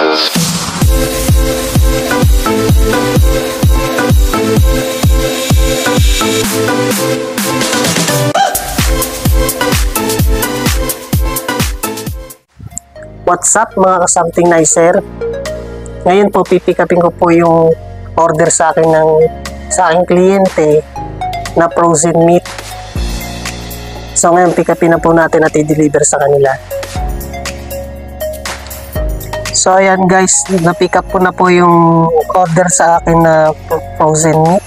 What's up mga ka-something nicer? Ngayon po pipick upin ko po yung order sa akin sa aking kliyente na frozen meat. So ngayon pick upin na po natin at i-deliver sa kanila. So ayan guys, na-pick up ko na po yung order sa akin na frozen meat.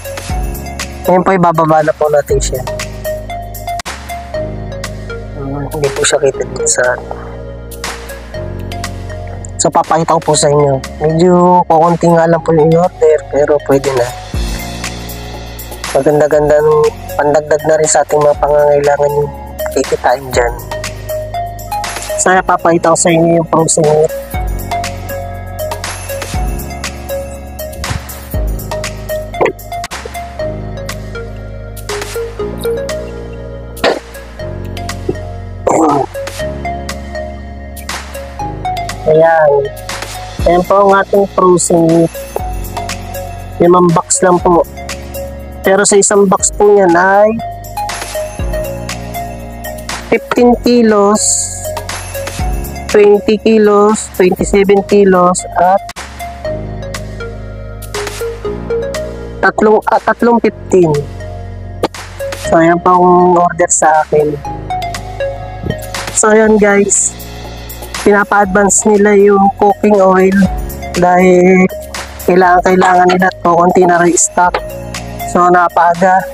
Ngayon po ibababa na po natin siya. Hindi po siya kita din sa So papakita ko po sa inyo. Medyo kukunti nga lang po yung in-order pero pwede na. Maganda-ganda pandagdag na rin sa ating mga pangangailangan yung kikitain dyan. Sana papakita ko sa inyo yung frozen meat. Ayan po ang ating frozen meat. 5 box lang po. Pero sa isang box po yan ay 15 kilos, 20 kilos, 27 kilos at tatlong 15. So ayan po ang order sa akin. So ayan guys, pinapa-advance nila yung cooking oil dahil kailangan nila ito konti na restock. So napaaga,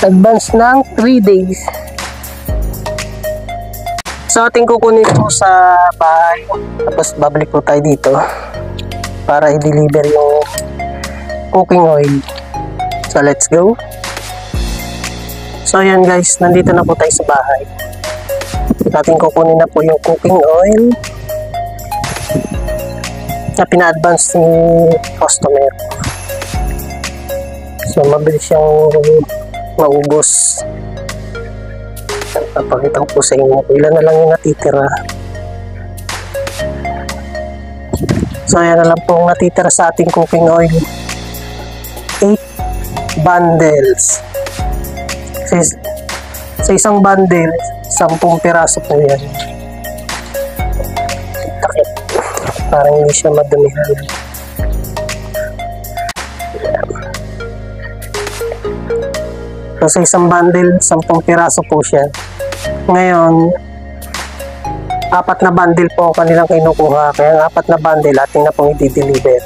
advance ng 3 days. So ating kukunin po sa bahay, tapos babalik po tayo dito para i-deliver yung cooking oil. So let's go. So ayan guys, nandito na po tayo sa bahay. Ating kukunin na po yung cooking oil na pina-advance ni customer. So mabilis siyang maubos. Papakita ko po sa inyo ilan na lang yung natitira. So ayan na lang po natitira sa ating cooking oil. 8 bundles. Sa isang bundle 10 piraso po yan. Parang hindi siya madumihan. So sa isang bundle 10 piraso po siya. Ngayon 4 na bundle po kanilang kinukuha. Kaya 4 na bundle ating na pong i-deliver.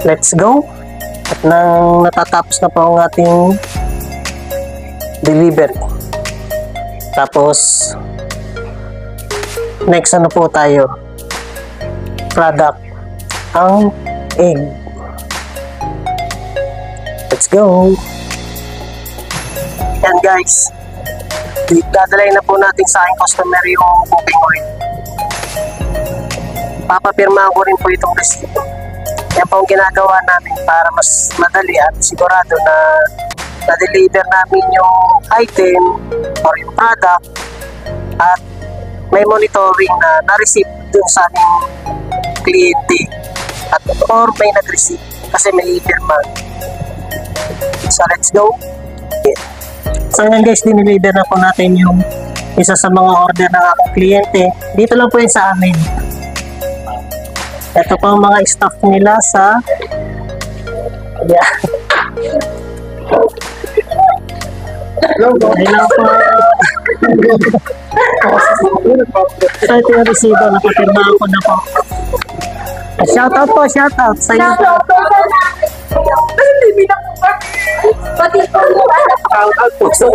Let's go. At nang natatapos na po ang ating delivery. Tapos next ano po tayo, product, ang egg. Let's go. Yan guys, dadalhin na po natin sa aking customer yung cooking oil. Papapirmahan ko rin po itong resibo. Yan po ang ginagawa namin para mas madali at sigurado na na-deliver namin yung item or yung product at may monitoring na na-receive dun sa aming kliyente at or may nag-receive kasi may i-firma. So let's go. So yan guys, dineliver na po natin yung isa sa mga order ng aking kliyente. Dito lang po yun sa amin. Ito po ang mga staff nila sa Hello po. So ito yung resibo, napapirmahan ko na po. Shoutout po, shoutout sa inyo. Shoutout po sa namin. Hindi binakuha. Pati po yung shoutout po sa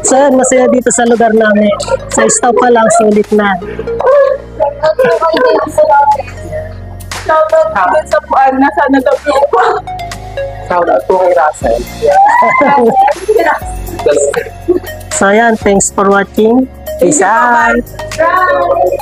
So, masaya dito sa lugar namin. Sa staff pa lang, sulit na. Shoutout po sa puan na sana daw po. Shoutout po kay Russell. So, yan. Thanks for watching. Peace out. Bye.